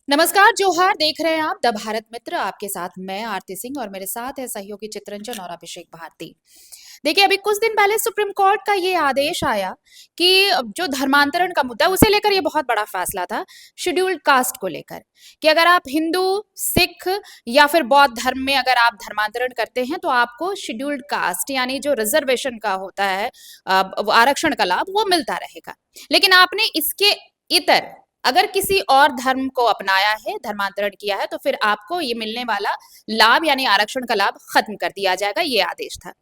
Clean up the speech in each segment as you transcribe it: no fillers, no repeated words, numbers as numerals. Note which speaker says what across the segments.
Speaker 1: नमस्कार, जोहार। देख रहे हैं आप द भारत मित्र। आपके साथ मैं आरती सिंह और मेरे साथ है सहयोगी चित्रंजन और अभिषेक भारती। देखिए, अभी कुछ दिन पहले सुप्रीम कोर्ट का ये आदेश आया कि जो धर्मांतरण का मुद्दा, उसे लेकर ये बहुत बड़ा फैसला था शेड्यूल्ड कास्ट को लेकर, कि अगर आप हिंदू, सिख या फिर बौद्ध धर्म में अगर आप धर्मांतरण करते हैं तो आपको शेड्यूल्ड कास्ट यानी जो रिजर्वेशन का होता है आरक्षण का लाभ, वो मिलता रहेगा। लेकिन आपने इसके इतर अगर किसी और धर्म को अपनाया है, धर्मांतरण किया है, तो फिर आपको ये मिलने वाला लाभ यानी आरक्षण का लाभ खत्म कर दिया जाएगा, ये आदेश था।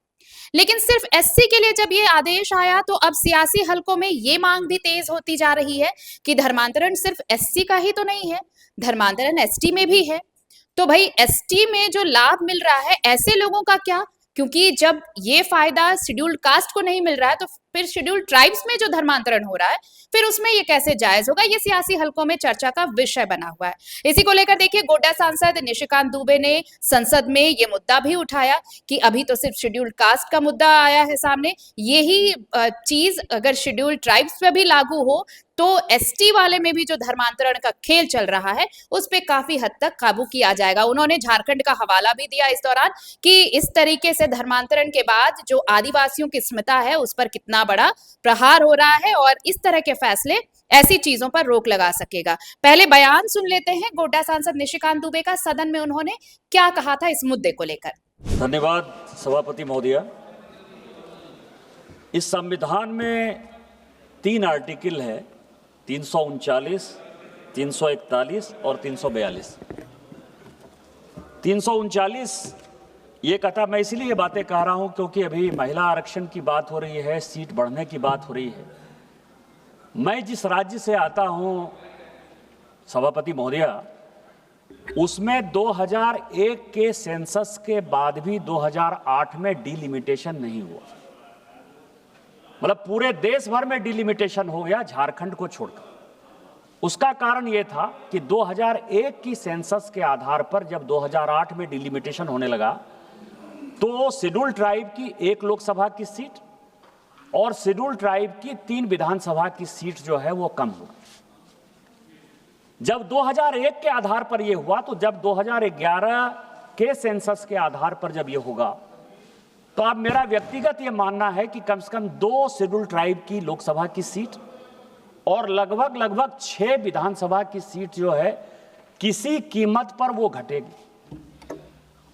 Speaker 1: लेकिन सिर्फ एससी के लिए जब ये आदेश आया तो अब सियासी हलकों में ये मांग भी तेज होती जा रही है कि धर्मांतरण सिर्फ एससी का ही तो नहीं है, धर्मांतरण एसटी में भी है। तो भाई, एसटी में जो लाभ मिल रहा है, ऐसे लोगों का क्या? क्योंकि जब ये फायदा शेड्यूल्ड कास्ट को नहीं मिल रहा है तो फिर शेड्यूल्ड ट्राइब्स में जो धर्मांतरण हो रहा है, फिर उसमें ये कैसे जायज होगा? ये सियासी हलकों में चर्चा का विषय बना हुआ है। इसी को लेकर देखिए, गोड्डा सांसद निशिकांत दुबे ने संसद में ये मुद्दा भी उठाया कि अभी तो सिर्फ शेड्यूल्ड कास्ट का मुद्दा आया है सामने, यही चीज अगर शेड्यूल्ड ट्राइब्स पे भी लागू हो तो एसटी वाले में भी जो धर्मांतरण का खेल चल रहा है उस पे काफी हद तक काबू किया जाएगा। उन्होंने झारखंड का हवाला भी दिया इस दौरान कि इस तरीके से धर्मांतरण के बाद जो आदिवासियों की अस्मिता है उस पर कितना बड़ा प्रहार हो रहा है और इस तरह के फैसले ऐसी चीजों पर रोक लगा सकेगा। पहले बयान सुन लेते हैं गोड्डा सांसद निशिकांत दुबे का। सदन में उन्होंने क्या कहा था इस मुद्दे को लेकर।
Speaker 2: धन्यवाद सभापति महोदय। इस संविधान में 3 आर्टिकल है, 339, 341 और 342। 339 ये कहता, मैं इसलिए ये बातें कह रहा हूं क्योंकि अभी महिला आरक्षण की बात हो रही है, सीट बढ़ने की बात हो रही है। मैं जिस राज्य से आता हूं सभापति महोदय, उसमें 2001 के सेंसस के बाद भी 2008 में डिलिमिटेशन नहीं हुआ। मतलब पूरे देश भर में डिलिमिटेशन हो गया, झारखंड को छोड़कर। उसका कारण यह था कि 2001 की सेंसस के आधार पर जब 2008 में डिलिमिटेशन होने लगा तो शेड्यूल ट्राइब की 1 लोकसभा की सीट और शेड्यूल ट्राइब की 3 विधानसभा की सीट जो है वो कम हो गई। जब 2001 के आधार पर यह हुआ तो जब 2011 के सेंसस के आधार पर जब यह होगा तो अब मेरा व्यक्तिगत यह मानना है कि कम से कम 2 शेड्यूल ट्राइब की लोकसभा की सीट और लगभग 6 विधानसभा की सीट जो है किसी कीमत पर वो घटेगी।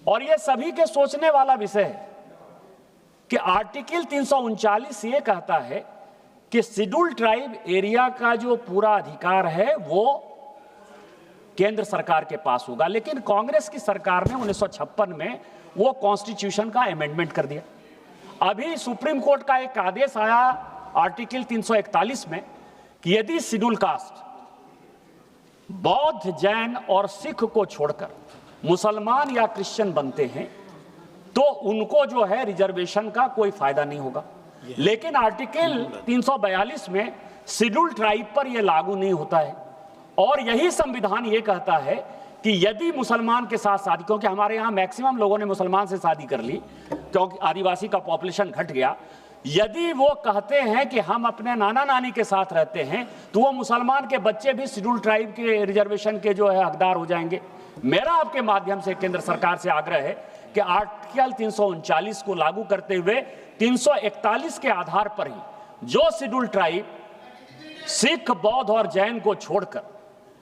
Speaker 2: और यह सभी के सोचने वाला विषय है कि आर्टिकल 339 ये कहता है कि शेड्यूल ट्राइब एरिया का जो पूरा अधिकार है वो केंद्र सरकार के पास होगा। लेकिन कांग्रेस की सरकार ने 1956 में वो कॉन्स्टिट्यूशन का अमेंडमेंट कर दिया। अभी सुप्रीम कोर्ट का एक आदेश आया आर्टिकल 341 में कि यदि शेड्यूल कास्ट बौद्ध, जैन और सिख को छोड़कर मुसलमान या क्रिश्चियन बनते हैं तो उनको जो है रिजर्वेशन का कोई फायदा नहीं होगा। लेकिन आर्टिकल 342 में शेड्यूल ट्राइब पर यह लागू नहीं होता है। और यही संविधान ये कहता है कि यदि मुसलमान के साथ शादी, क्योंकि हमारे यहाँ मैक्सिमम लोगों ने मुसलमान से शादी कर ली क्योंकि आदिवासी का पॉपुलेशन घट गया, यदि वो कहते हैं कि हम अपने नाना नानी के साथ रहते हैं तो वो मुसलमान के बच्चे भी शेड्यूल ट्राइब के रिजर्वेशन के जो है हकदार हो जाएंगे। मेरा आपके माध्यम से केंद्र सरकार से आग्रह है कि आर्टिकल 339 को लागू करते हुए 341 के आधार पर ही जो शेड्यूल ट्राइब सिख, बौद्ध और जैन को छोड़कर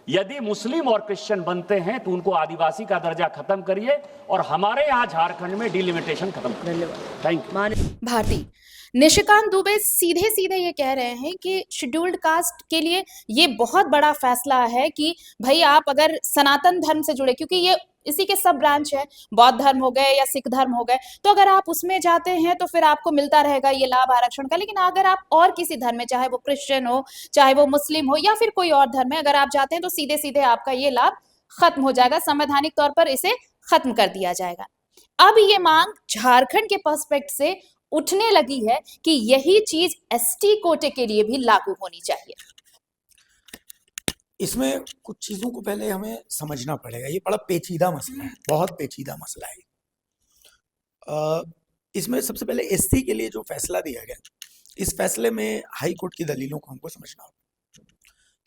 Speaker 2: यदि मुस्लिम और क्रिश्चियन बनते हैं तो उनको आदिवासी का दर्जा खत्म करिए और हमारे यहाँ झारखंड में डिलिमिटेशन खत्म करिए। Thank you.
Speaker 1: भारती, निशिकांत दुबे सीधे सीधे ये कह रहे हैं कि शेड्यूल्ड कास्ट के लिए ये बहुत बड़ा फैसला है कि भाई आप अगर सनातन धर्म से जुड़े, क्योंकि ये इसी के सब ब्रांच है, बौद्ध धर्म हो गए या सिख धर्म हो गए, तो अगर आप उसमें जाते हैं तो फिर आपको मिलता रहेगा ये लाभ आरक्षण का। लेकिन अगर आप और किसी धर्म में, चाहे वो क्रिश्चियन हो, चाहे वो मुस्लिम हो या फिर कोई और धर्म में, अगर आप जाते हैं तो सीधे सीधे आपका ये लाभ खत्म हो जाएगा, संवैधानिक तौर पर इसे खत्म कर दिया जाएगा। अब ये मांग झारखंड के पर्सपेक्ट से उठने लगी है कि यही चीज एसटी कोटे के लिए भी लागू होनी चाहिए।
Speaker 3: इसमें कुछ चीजों को पहले हमें समझना पड़ेगा। ये बड़ा पेचीदा मसला है, बहुत पेचीदा मसला है। इसमें सबसे पहले एससी के लिए जो फैसला दिया गया, इस फैसले में हाई कोर्ट की दलीलों को हमको समझना होगा।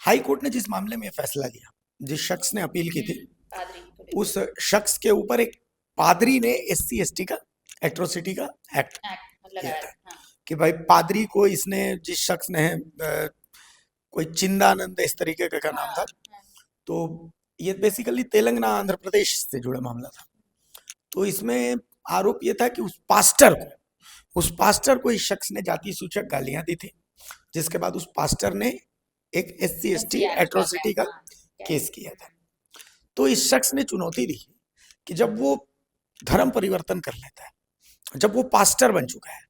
Speaker 3: हाई कोर्ट ने जिस मामले में फैसला दिया जिस शख्स ने अपील की थी
Speaker 1: पादरी को लेकर
Speaker 3: उस शख्स के ऊपर एक पादरी ने SC ST का एट्रोसिटी का एक्ट
Speaker 1: एक्ट
Speaker 3: किया
Speaker 1: लगाया।
Speaker 3: था
Speaker 1: हाँ,
Speaker 3: कि भाई पादरी को इसने, जिस शख्स ने कोई चिंदानंद इस तरीके का नाम था,
Speaker 1: हाँ,
Speaker 3: तो ये बेसिकली तेलंगाना आंध्र प्रदेश से जुड़ा मामला था। तो इसमें आरोप ये था कि उस पास्टर को इस शख्स ने जाति सूचक गालियां दी थी, जिसके बाद उस पास्टर ने एक SC ST
Speaker 1: SC act
Speaker 3: atrocity का
Speaker 1: हाँ,
Speaker 3: केस किया था। तो इस शख्स ने चुनौती दी कि जब वो धर्म परिवर्तन कर लेता है, जब वो पास्टर बन चुका है,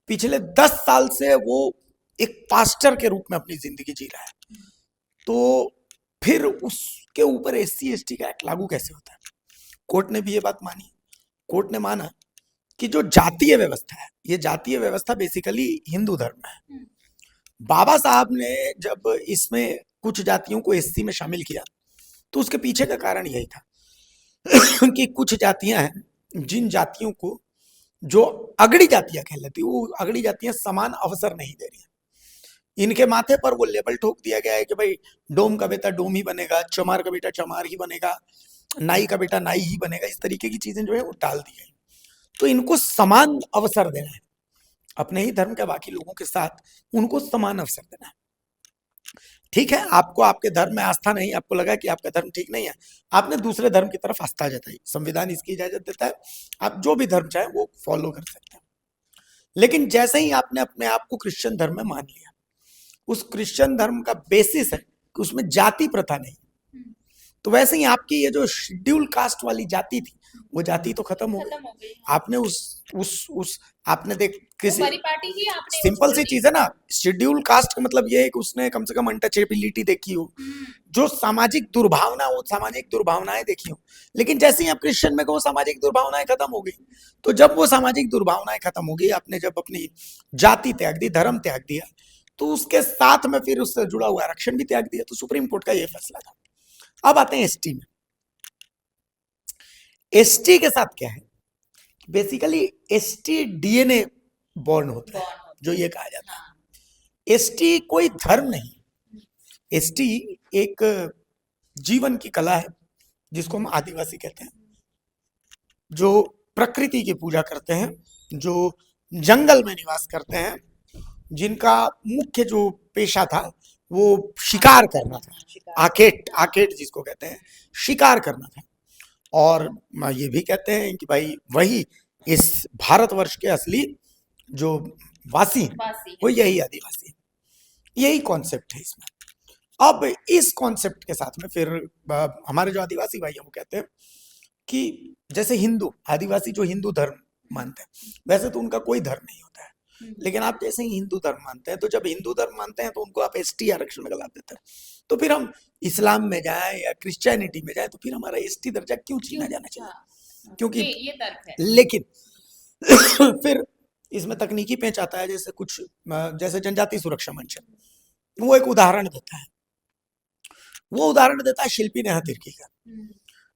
Speaker 3: पिछले 10 साल से वो एक पास्टर के रूप में अपनी जिंदगी जी रहा है, तो फिर उसके ऊपर SC ST का एक्ट लागू कैसे होता है? कोर्ट ने भी ये बात मानी। कोर्ट ने माना कि जो जातीय व्यवस्था है, ये जातीय व्यवस्था बेसिकली हिंदू धर्म में है। बाबा साहब ने जब इसमें कुछ जातियों को SC में शामिल किया, तो उसके पीछे का कारण यही था कि कुछ जातियां हैं जिन जातियों को, जो अगड़ी जातियां कहलाती, वो अगड़ी जातियां समान अवसर नहीं दे रही हैं। इनके माथे पर वो लेबल ठोक दिया गया है कि भाई डोम का बेटा डोम ही बनेगा, चमार का बेटा चमार ही बनेगा, नाई का बेटा नाई ही बनेगा। इस तरीके की चीजें जो है वो डाल दी गई। तो इनको समान अवसर देना है, अपने ही धर्म के बाकी लोगों के साथ उनको समान अवसर देना है। ठीक है, आपको आपके धर्म में आस्था नहीं, आपको लगा कि आपका धर्म ठीक नहीं है, आपने दूसरे धर्म की तरफ आस्था जताई, संविधान इसकी इजाजत देता है, आप जो भी धर्म चाहे वो फॉलो कर सकते हैं। लेकिन जैसे ही आपने अपने आप को क्रिश्चियन धर्म में मान लिया, उस क्रिश्चियन धर्म का बेसिस है कि उसमें जाति प्रथा नहीं, तो वैसे ही आपकी ये जो शेड्यूल कास्ट वाली जाति थी, वो जाति तो खत्म हो
Speaker 1: खत्म
Speaker 3: गई।
Speaker 1: हो गई। हाँ,
Speaker 3: आपने उस आपने देख
Speaker 1: वो
Speaker 3: किसी
Speaker 1: परिपाटी ही आपने
Speaker 3: सिंपल
Speaker 1: उसको
Speaker 3: सी
Speaker 1: दी।
Speaker 3: चीज है ना, शेड्यूल कास्ट का मतलब ये है कि उसने कम से कम अनटचेबिलिटी देखी हो, जो सामाजिक दुर्भावना, वो सामाजिक दुर्भावनाएं देखी हो। लेकिन जैसे ही आप क्रिश्चियन में गए, वो सामाजिक दुर्भावनाएं खत्म हो गई। तो जब वो सामाजिक दुर्भावनाएं खत्म हो गई, आपने जब अपनी जाति त्याग दी, धर्म त्याग दिया, तो उसके साथ में फिर उससे जुड़ा हुआ आरक्षण भी त्याग दिया। तो सुप्रीम कोर्ट का ये फैसला था। अब आते हैं ST में। ST के साथ क्या है, बेसिकली ST DNA बॉर्न होता है, जो ये कहा जाता है।
Speaker 1: हाँ,
Speaker 3: ST कोई धर्म नहीं, ST एक जीवन की कला है, जिसको हम आदिवासी कहते हैं, जो प्रकृति की पूजा करते हैं, जो जंगल में निवास करते हैं, जिनका मुख्य जो पेशा था वो शिकार करना था,
Speaker 1: शिकार।
Speaker 3: आखेट जिसको कहते हैं, शिकार करना था। और ये भी कहते हैं कि भाई वही इस भारतवर्ष के असली जो वासी हैं,
Speaker 1: वासी
Speaker 3: वो यही आदिवासी हैं। यही कॉन्सेप्ट है इसमें। अब इस कॉन्सेप्ट के साथ में फिर हमारे जो आदिवासी भाई हैं वो कहते हैं कि जैसे हिंदू आदिवासी जो हिंदू धर्म मानते हैं, वैसे तो उनका कोई धर्म नहीं होता है, लेकिन आप जैसे ही हिंदू धर्म मानते हैं, तो जब हिंदू धर्म मानते हैं तो उनको आप ST आरक्षण में लगा देते हैं। तो फिर हम इस्लाम में जाएं या क्रिश्चियनिटी में जाएं, तो फिर हमारा ST दर्जा क्यों छीना जाना चाहिए?
Speaker 1: हाँ,
Speaker 3: क्योंकि
Speaker 1: ये तर्क है।
Speaker 3: लेकिन फिर इसमें तकनीकी पेंच आता है, जैसे कुछ जैसे जनजाति सुरक्षा मंच है, वो एक उदाहरण देता है। वो उदाहरण देता है शिल्पी नेहा तिर्की का।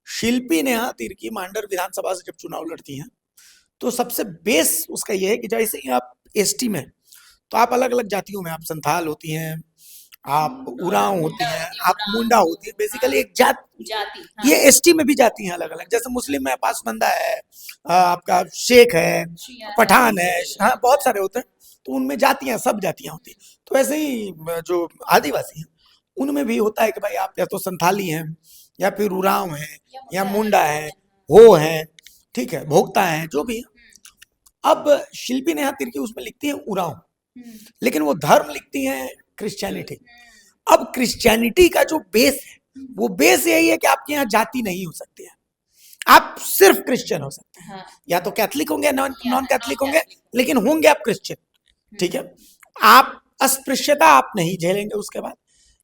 Speaker 3: शिल्पी नेहा तिर्की मांडर विधानसभा से जब चुनाव लड़ती हैं, तो सबसे बेस उसका ये है कि जैसे ही आप ST में, तो आप अलग अलग जातियों में, आप संथाल होती हैं, आप उरांव होती हैं, आप मुंडा होती है, बेसिकली एक
Speaker 1: जाति। हाँ,
Speaker 3: ये ST में भी जाती हैं अलग अलग। जैसे मुस्लिम में पासबंदा है, आपका शेख है,
Speaker 1: शिया
Speaker 3: पठान है, हाँ बहुत सारे होते हैं, तो उनमें जातियां, सब जातियां होती हैं। तो ऐसे ही जो आदिवासी हैं उनमें भी होता है कि भाई आप या तो संथाली हैं, या फिर उरांव हैं, या मुंडा है, हो है, ठीक है, भोक्ता है, जो भी है। अब शिल्पी नेहा तिर्की उसमें लिखती है उरांव, लेकिन वो धर्म लिखती हैं क्रिश्चियनिटी। अब क्रिश्चियनिटी का जो बेस है, वो बेस यही है कि आपके यहाँ जाति नहीं हो सकती है, आप सिर्फ क्रिश्चियन हो सकते हैं।
Speaker 1: हाँ,
Speaker 3: या तो कैथलिक होंगे, नॉन कैथलिक होंगे,
Speaker 1: non-Catholic।
Speaker 3: लेकिन होंगे आप क्रिश्चियन। ठीक है, आप अस्पृश्यता आप नहीं झेलेंगे। उसके बाद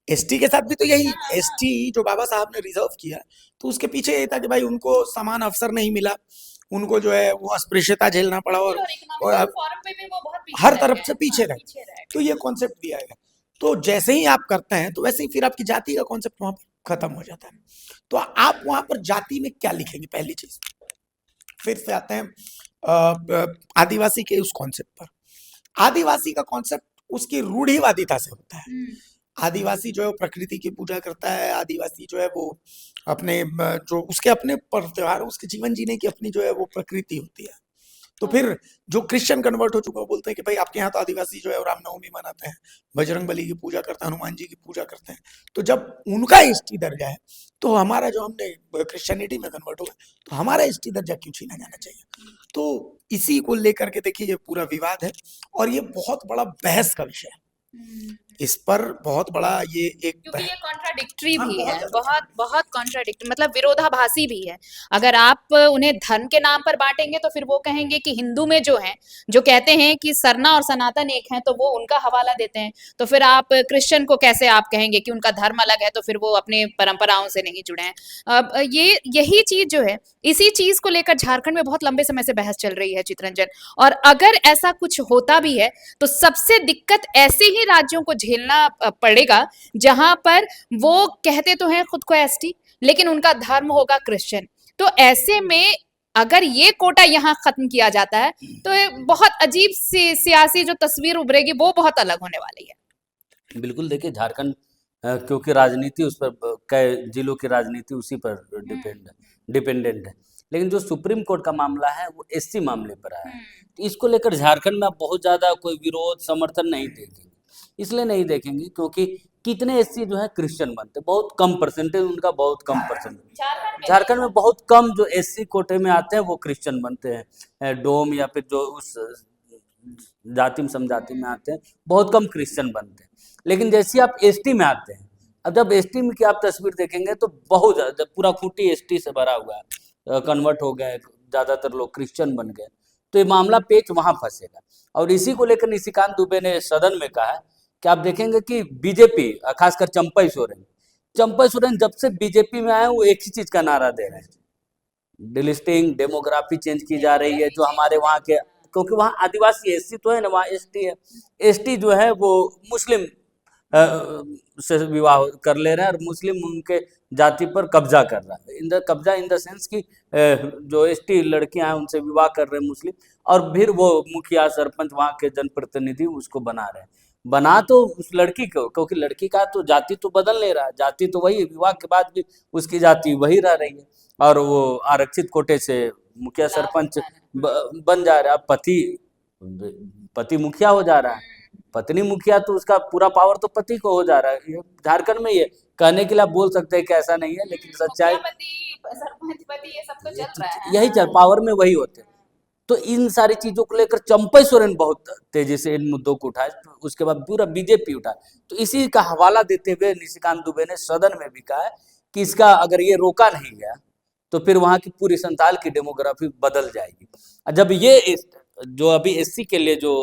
Speaker 3: ST के साथ भी तो यही, ST जो बाबा साहब ने रिजर्व किया, तो उसके पीछे यही था कि भाई उनको समान अवसर नहीं मिला, उनको जो है वो अस्पृश्यता झेलना पड़ा, और
Speaker 1: economical forum पे भी वो बहुत पीछे
Speaker 3: हर
Speaker 1: रह
Speaker 3: तरफ
Speaker 1: गए।
Speaker 3: से पीछे
Speaker 1: हाँ,
Speaker 3: रहे।
Speaker 1: पीछे रह गए।
Speaker 3: तो ये कॉन्सेप्ट दिया गया। तो जैसे ही आप करते हैं, तो वैसे ही फिर आपकी जाति का कॉन्सेप्ट वहां पर खत्म हो जाता है। तो आप वहां पर जाति में क्या लिखेंगे, पहली चीज। फिर से आते हैं आदिवासी के उस कॉन्सेप्ट पर। आदिवासी का कॉन्सेप्ट उसकी रूढ़िवादिता से होता है। आदिवासी जो है वो प्रकृति की पूजा करता है, आदिवासी जो है वो अपने जो उसके अपने पर्व त्योहार, उसके जीवन जीने की अपनी जो है वो प्रकृति होती है। तो फिर जो क्रिश्चियन कन्वर्ट हो चुका है वो बोलते हैं कि भाई आपके यहाँ तो आदिवासी जो है वो रामनवमी मनाते हैं, बजरंग बली की पूजा करते हैं, हनुमान जी की पूजा करते हैं। तो जब उनका एसटी दर्जा है तो हमारा जो हमने क्रिश्चियनिटी में कन्वर्ट हो गए तो हमारा एसटी दर्जा क्यों छीना जाना चाहिए? तो इसी को लेकर के देखिए ये पूरा विवाद है और ये बहुत बड़ा बहस का विषय है। इस पर बहुत बड़ा ये एक
Speaker 1: क्योंकि
Speaker 3: बह-
Speaker 1: ये कॉन्ट्राडिक्टरी
Speaker 3: हाँ,
Speaker 1: भी
Speaker 3: बहुत
Speaker 1: है,
Speaker 3: ज्यादा।
Speaker 1: बहुत बहुत कॉन्ट्राडिक्टरी, मतलब विरोधाभासी भी है। अगर आप उन्हें धर्म के नाम पर बांटेंगे तो फिर वो कहेंगे कि हिंदू में जो है, जो कहते हैं कि सरना और सनातन एक हैं, तो वो उनका हवाला देते हैं। तो फिर आप क्रिश्चियन को कैसे आप कहेंगे कि उनका धर्म अलग है, तो फिर वो अपने परंपराओं से नहीं जुड़े हैं। अब ये यही चीज जो है, इसी चीज को लेकर झारखंड में बहुत लंबे समय से बहस चल रही है चित्रंजन। और अगर ऐसा कुछ होता भी है तो सबसे दिक्कत ऐसे ही राज्यों को झेलना पड़ेगा जहां पर वो कहते तो हैं खुद को एसटी, लेकिन उनका धर्म होगा क्रिश्चियन। तो ऐसे में अगर ये कोटा यहाँ खत्म किया जाता है तो ये बहुत अजीब सी सियासी जो तस्वीर उभरेगी वो बहुत अलग होने वाली है।
Speaker 4: बिल्कुल देखिए झारखंड क्योंकि राजनीति उस पर कई जिलों की राजनीति उसी पर डिपेंडेंट है। लेकिन जो सुप्रीम कोर्ट का मामला है वो एससी मामले पर आया है, तो इसको लेकर झारखंड में आप बहुत ज्यादा कोई विरोध समर्थन नहीं देखेंगे। इसलिए नहीं देखेंगे क्योंकि कितने एससी जो है क्रिश्चियन बनते हैं, बहुत कम परसेंटेज उनका, बहुत कम परसेंटेज। झारखंड में बहुत कम जो एससी कोटे में आते हैं वो क्रिश्चियन बनते हैं, डोम या फिर जो उस जाति में समजाति में आते हैं बहुत कम क्रिश्चियन बनते हैं। लेकिन जैसे आप एसटी में आते हैं, अब जब एसटी में की आप तस्वीर देखेंगे तो बहुत ज्यादा पूरा खूंटी एसटी से भरा हुआ है, कन्वर्ट हो गए, ज्यादातर लोग क्रिश्चियन बन गए। तो ये मामला पेच वहां फंसेगा। और इसी को लेकर निशिकांत दुबे ने सदन में कहा कि आप देखेंगे कि बीजेपी, खासकर चंपई सोरेन जब से बीजेपी में आए वो एक ही चीज का नारा दे रहे हैं, डिलिस्टिंग, डेमोग्राफी चेंज की जा रही है, जो हमारे वहाँ के, क्योंकि वहाँ आदिवासी एससी तो है ना, वहाँ एसटी है। एसटी जो है वो मुस्लिम से विवाह कर ले रहे हैं और मुस्लिम उनके जाति पर कब्जा कर रहा है। कब्जा इन द सेंस की जो एसटी लड़कियां हैं उनसे विवाह कर रहे हैं मुस्लिम, और फिर वो मुखिया सरपंच वहाँ के जनप्रतिनिधि उसको बना रहे हैं। बना तो उस लड़की को, क्योंकि लड़की का तो जाति तो बदल नहीं रहा, जाति तो वही है, विवाह के बाद भी उसकी जाति वही रह रही है, और वो आरक्षित कोटे से मुखिया सरपंच बन जा रहा है। पति मुखिया हो जा रहा है, पत्नी मुखिया, तो उसका पूरा पावर तो पति को हो जा रहा है। ये झारखंड में ये कहने के लिए आप बोल सकते हैं कि ऐसा नहीं है, लेकिन सच्चाई
Speaker 1: सरपंच पति ये सब तो चल रहा है।
Speaker 4: यही चल, पावर में वही होते हैं। तो इन सारी चीजों को लेकर चंपई सोरेन बहुत तेजी से इन मुद्दों को उठाए, उसके बाद पूरा बीजेपी उठाए। तो इसी का हवाला देते हुए निशिकांत दुबे ने सदन में भी कहा है कि इसका अगर ये रोका नहीं गया तो फिर वहां की पूरी संताल की डेमोग्राफी बदल जाएगी। जब ये जो अभी एससी के लिए जो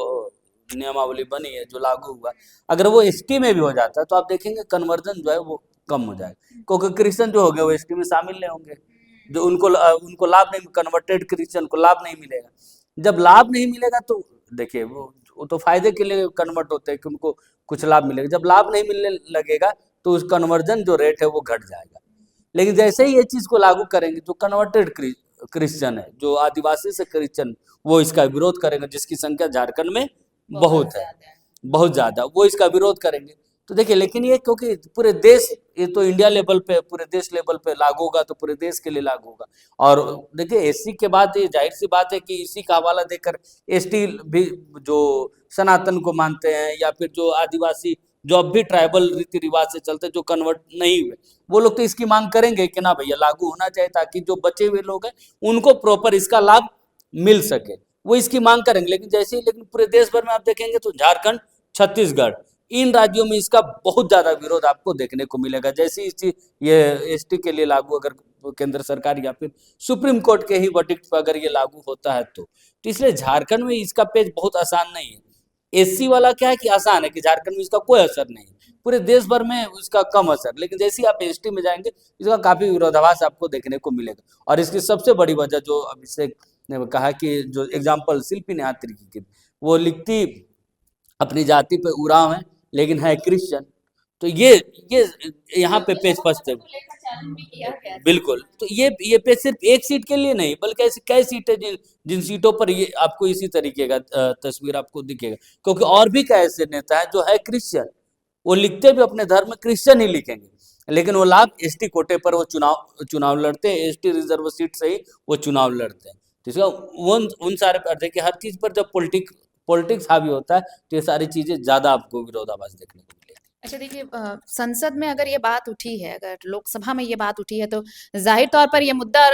Speaker 4: नियमावली बनी है, जो लागू हुआ, अगर वो एसटी में भी हो जाता है तो आप देखेंगे कन्वर्जन जो है वो कम हो जाएगा, क्योंकि क्रिश्चियन जो हो गए वो एसटी में शामिल नहीं होंगे, जो उनको लाभ नहीं, कन्वर्टेड क्रिश्चियन को लाभ नहीं मिलेगा। जब लाभ नहीं मिलेगा तो देखिए वो तो फायदे के लिए कन्वर्ट होते हैं कि उनको कुछ लाभ मिलेगा। जब लाभ नहीं मिलने लगेगा तो उस कन्वर्जन जो रेट है वो घट जाएगा। लेकिन जैसे ही ये चीज को लागू करेंगे तो कन्वर्टेड क्रिश्चियन है, जो आदिवासी से क्रिश्चियन, वो इसका विरोध करेंगे, जिसकी संख्या झारखंड में बहुत है, बहुत ज्यादा, वो इसका विरोध करेंगे। तो देखिए, लेकिन ये क्योंकि पूरे देश, ये तो इंडिया लेवल पे, पूरे देश लेवल पे लागू होगा तो पूरे देश के लिए लागू होगा। और देखिए एससी के बाद ये जाहिर सी बात है कि इसी का हवाला देकर एसटी भी जो सनातन को मानते हैं, या फिर जो आदिवासी जो अब भी ट्राइबल रीति रिवाज से चलते, जो कन्वर्ट नहीं हुए, वो लोग तो इसकी मांग करेंगे कि ना भैया लागू होना चाहिए, ताकि जो बचे हुए लोग हैं उनको प्रॉपर इसका लाभ मिल सके, वो इसकी मांग करेंगे। लेकिन पूरे देश भर में आप देखेंगे तो झारखंड, छत्तीसगढ़, इन राज्यों में इसका बहुत ज्यादा विरोध आपको देखने को मिलेगा। जैसे ही ये एसटी के लिए लागू अगर केंद्र सरकार या फिर सुप्रीम कोर्ट के ही वर्डिक्ट पर अगर ये लागू होता है तो इसलिए झारखंड में इसका पेज बहुत आसान नहीं है। एससी वाला क्या है कि आसान है कि झारखंड में इसका कोई असर नहीं, पूरे देश भर में इसका कम असर। लेकिन जैसे ही आप एसटी में जाएंगे इसका काफी विरोधाभास आपको देखने को मिलेगा। और इसकी सबसे बड़ी वजह जो अभिषेक ने कहा कि जो एग्जाम्पल शिल्पी नेहात्री की, वो लिखती अपनी जाति पे उड़ाव है लेकिन है क्रिश्चियन, तो ये यहाँ पे पेज फंसते। बिल्कुल, तो ये पेज सिर्फ एक सीट के लिए नहीं, बल्कि ऐसी कई सीटें जिन सीटों पर ये आपको इसी तरीके का तस्वीर आपको दिखेगा, क्योंकि और भी कई ऐसे नेता है जो है क्रिश्चियन, वो लिखते भी अपने धर्म में क्रिश्चियन ही लिखेंगे, लेकिन वो लाभ एसटी कोटे पर वो चुनाव लड़ते हैं, एसटी रिजर्व सीट से ही वो चुनाव लड़ते हैं। तो इसका उन सारे पर देखिए, हर चीज पर जब पॉलिटिक्स हावी होता है तो ये सारी चीजें ज्यादा आपको विरोधाभास देखने को मिलेगी।
Speaker 1: अच्छा देखिए, संसद में अगर ये बात उठी है, अगर लोकसभा में ये बात उठी है, तो जाहिर तौर पर ये मुद्दा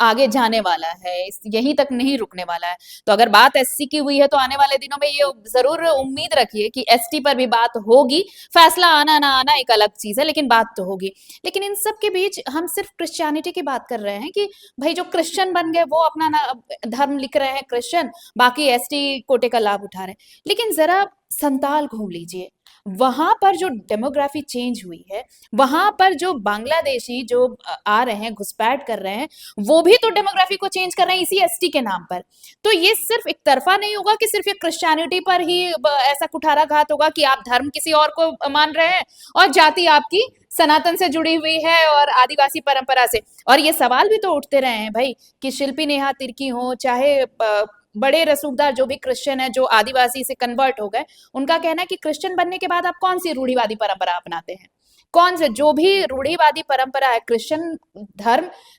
Speaker 1: आगे जाने वाला है, यहीं तक नहीं रुकने वाला है। तो अगर बात एससी की हुई है तो आने वाले दिनों में ये जरूर उम्मीद रखिए कि एसटी पर भी बात होगी। फैसला आना ना आना एक अलग चीज है, लेकिन बात तो होगी। लेकिन इन सब के बीच हम सिर्फ क्रिश्चियनिटी की बात कर रहे हैं कि भाई जो क्रिश्चियन बन गए वो अपना धर्म लिख रहे हैं क्रिश्चियन, बाकी एसटी कोटे का लाभ उठा रहे हैं। लेकिन जरा संताल घूम लीजिए, वहां पर जो डेमोग्राफी चेंज हुई है, वहां पर जो बांग्लादेशी जो आ रहे हैं, घुसपैठ कर रहे हैं, वो भी तो डेमोग्राफी को चेंज कर रहे हैं इसी एसटी के नाम पर। तो ये सिर्फ एक तरफा नहीं होगा कि सिर्फ ये क्रिश्चियनिटी पर ही ऐसा कुठाराघात होगा कि आप धर्म किसी और को मान रहे हैं और जाति आपकी सनातन से जुड़ी हुई है और आदिवासी परंपरा से। और ये सवाल भी तो उठते रहे हैं भाई कि शिल्पी नेहा तिर्की हो, चाहे बड़े रसूखदार जो भी क्रिश्चियन है जो आदिवासी से कन्वर्ट हो गए, उनका कहना है कि क्रिश्चियन बनने के बाद आप कौन सी रूढ़िवादी परंपरा अपनाते हैं? कौन से जो भी रूढ़िवादी परंपरा है, क्रिश्चियन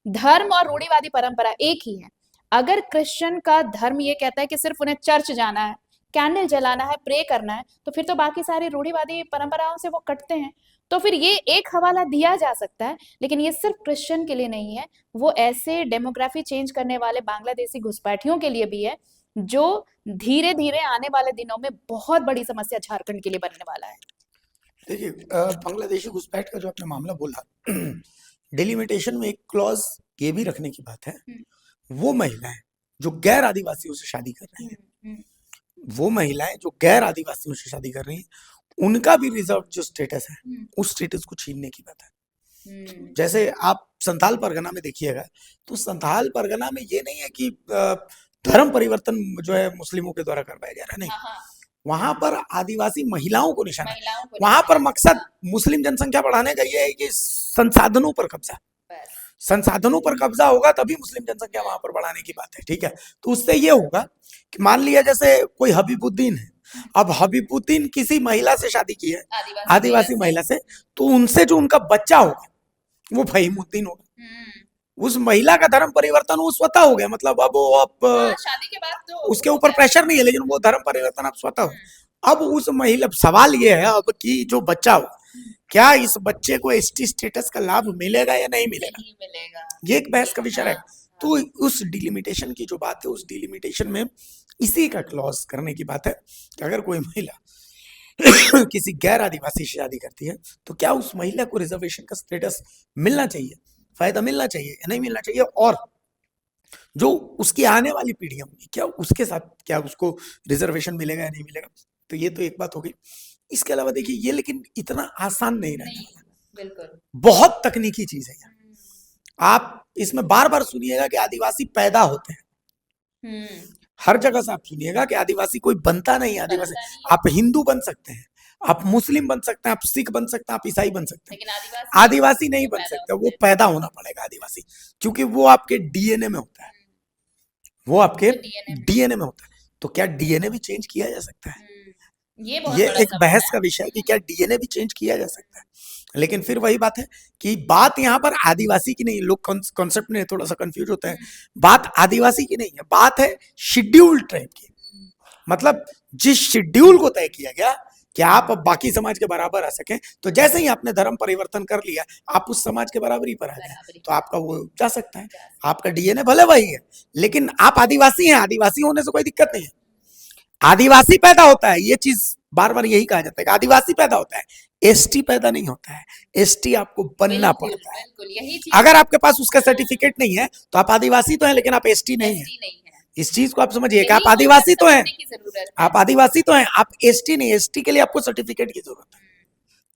Speaker 1: धर्म और रूढ़िवादी परंपरा एक ही है। अगर क्रिश्चियन का धर्म ये कहता है कि सिर्फ उन्हें चर्च जाना है, कैंडल जलाना है, प्रे करना है, तो फिर तो बाकी सारी रूढ़िवादी परंपराओं से वो कटते हैं। तो फिर ये एक हवाला दिया जा सकता है, लेकिन ये सिर्फ क्रिश्चियन के लिए नहीं है, वो ऐसे डेमोग्राफी चेंज करने वाले बांग्लादेशी घुसपैठियों के लिए भी है, जो धीरे धीरे आने वाले दिनों में बहुत बड़ी समस्या झारखंड के लिए बनने वाला है।
Speaker 3: देखिए, बांग्लादेशी घुसपैठ का जो आपने मामला बोला, डिलिमिटेशन में एक क्लॉज ये भी रखने की बात है, वो महिलाएं जो गैर आदिवासियों से शादी कर रही हैं, वो महिलाएं जो गैर आदिवासियों से शादी कर रही हैं, उनका भी रिजर्व जो स्टेटस है, उस स्टेटस को छीनने की बात है। जैसे आप संथाल परगना में देखिएगा, तो संथाल परगना में ये नहीं है कि धर्म परिवर्तन जो है मुस्लिमों के द्वारा करवाया जा रहा है, नहीं। वहां पर आदिवासी महिलाओं को निशाना है। वहां पर मकसद मुस्लिम जनसंख्या बढ़ाने का ये है कि संसाधनों पर कब्जा, संसाधनों पर कब्जा होगा तभी मुस्लिम जनसंख्या वहां पर बढ़ाने की बात है, ठीक है। तो उससे ये होगा कि मान लिया जैसे कोई हबीबुद्दीन है, अब हबीबुद्दीन किसी महिला से शादी की है, आदिवासी महिला से, तो उनसे जो उनका बच्चा होगा वो फहीमुद्दीन होगा। उस महिला का धर्म परिवर्तन वो स्वतः हो गया, मतलब अब वो
Speaker 1: शादी के बाद तो
Speaker 3: उसके ऊपर प्रेशर नहीं है, लेकिन वो धर्म परिवर्तन अब स्वतः हो। अब उस महिला, सवाल ये है अब कि जो बच्चा हो, क्या इस बच्चे को एसटी स्टेटस का लाभ मिलेगा या नहीं मिलेगा, ये एक बहस का विषय है। तो उस डिलिमिटेशन की जो बात है, उस डिलिमिटेशन में इसी का क्लॉज करने की बात है कि अगर कोई महिला किसी गैर आदिवासी से शादी करती है, तो क्या उस महिला को रिजर्वेशन का स्टेटस मिलना चाहिए, फायदा मिलना चाहिए या नहीं मिलना चाहिए, और जो उसकी आने वाली पीढ़ियां होंगी क्या उसके साथ क्या उसको रिजर्वेशन मिलेगा या नहीं मिलेगा। तो ये तो एक बात हो गई। इसके अलावा देखिए, ये लेकिन इतना आसान नहीं रहने वाला,
Speaker 1: बिल्कुल
Speaker 3: बहुत तकनीकी चीज है यार। आप इसमें बार बार सुनिएगा कि आदिवासी पैदा होते हैं, हर जगह से आप सुनिएगा कि आदिवासी कोई बनता नहीं, आदिवासी आप हिंदू बन सकते हैं, आप मुस्लिम बन सकते हैं, आप सिख बन सकते हैं, आप ईसाई बन सकते हैं, आदिवासी नहीं बन सकते। वो पैदा होना पड़ेगा आदिवासी, क्योंकि वो आपके डीएनए में होता है, वो आपके डीएनए में होता है। तो क्या डीएनए भी चेंज किया जा सकता है? ये एक बहस का विषय है कि क्या डीएनए भी चेंज किया जा सकता है। लेकिन फिर वही बात है कि बात यहाँ पर आदिवासी की नहीं, लोग कॉन्सेप्ट में थोड़ा सा कंफ्यूज होता है। बात आदिवासी की नहीं है, बात है शेड्यूल्ड ट्राइब की। मतलब जिस शेड्यूल को तय किया गया कि आप अब बाकी समाज के बराबर आ सके, तो जैसे ही आपने धर्म परिवर्तन कर लिया, आप उस समाज के बराबरी पर आ गए, तो आपका वो जा सकता है। आपका डीएनए भले वही है, लेकिन आप आदिवासी हैं, आदिवासी होने से कोई दिक्कत नहीं है। आदिवासी पैदा होता है, ये चीज बार बार यही कहा जाता है कि आदिवासी पैदा होता है, एसटी पैदा नहीं होता है। एसटी आपको बनना पड़ता है। अगर आपके पास उसका सर्टिफिकेट नहीं है तो आप आदिवासी तो हैं, लेकिन आप एसटी नहीं है। इस चीज को आप समझिए कि आप आदिवासी तो हैं, आप आदिवासी तो हैं, आप एसटी नहीं। एसटी के लिए आपको सर्टिफिकेट की जरूरत है।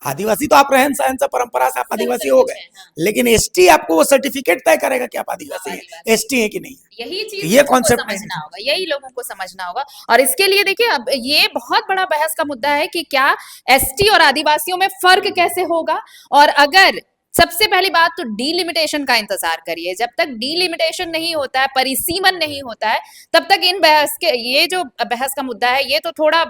Speaker 3: आदिवासी तो आप रहन सहन से, परंपरा से आप आदिवासी हो गए, लेकिन एसटी आपको वो सर्टिफिकेट तय करेगा कि आप आदिवासी हैं, एसटी है कि नहीं है।
Speaker 1: यही चीज
Speaker 3: ये कॉन्सेप्ट
Speaker 1: समझना होगा, यही लोगों को समझना होगा। और इसके लिए देखिए, अब ये बहुत बड़ा बहस का मुद्दा है कि क्या एसटी और आदिवासियों में फर्क कैसे होगा। और अगर सबसे पहली बात तो डीलिमिटेशन का इंतजार करिए, जब तक डीलिमिटेशन नहीं होता है, परिसीमन नहीं होता है, तब तक इन बहस के, ये जो बहस का मुद्दा है, ये तो थोड़ा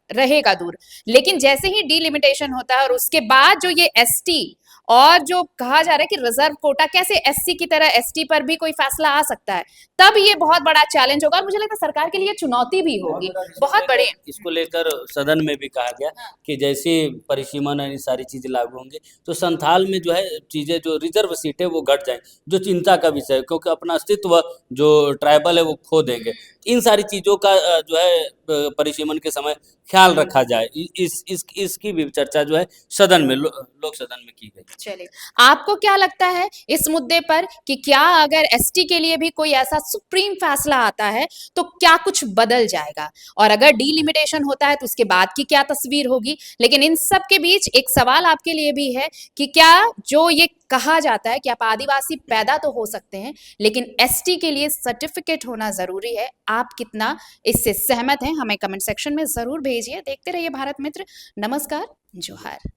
Speaker 1: रहेगा दूर। लेकिन जैसे ही डिलिमिटेशन होता है और उसके बाद जो ये एसटी और जो कहा जा रहा है कि रिजर्व कोटा, कैसे एससी की तरह एसटी पर भी कोई फैसला आ सकता है, तब ये बहुत बड़ा चैलेंज होगा और मुझे लगता है सरकार के लिए चुनौती भी होगी, बहुत बड़े।
Speaker 4: इसको लेकर सदन में भी कहा गया कि जैसे परिसीमन और ये सारी चीजें लागू होंगे तो संथाल में जो है चीजें, जो रिजर्व सीटें वो घट जाएंगी, जो चिंता का विषय है, क्योंकि अपना अस्तित्व जो ट्राइबल है वो खो देंगे। इन सारी चीजों का जो है परिसीमन के समय ख्याल रखा जाए, इसकी भी चर्चा जो है सदन में, लोक सदन में की गई।
Speaker 1: चलिए, आपको क्या लगता है इस मुद्दे पर कि क्या अगर एसटी के लिए भी कोई ऐसा सुप्रीम फैसला आता है तो क्या कुछ बदल जाएगा, और अगर डिलिमिटेशन होता है तो उसके बाद की क्या तस्वीर होगी? लेकिन इन सब के बीच एक सवाल आपके लिए भी है कि क्या जो ये कहा जाता है कि आप आदिवासी पैदा तो हो सकते हैं लेकिन एसटी के लिए सर्टिफिकेट होना जरूरी है, आप कितना इससे सहमत हैं? हमें कमेंट सेक्शन में जरूर भेजिए। देखते रहिए भारत मित्र। नमस्कार, जोहार।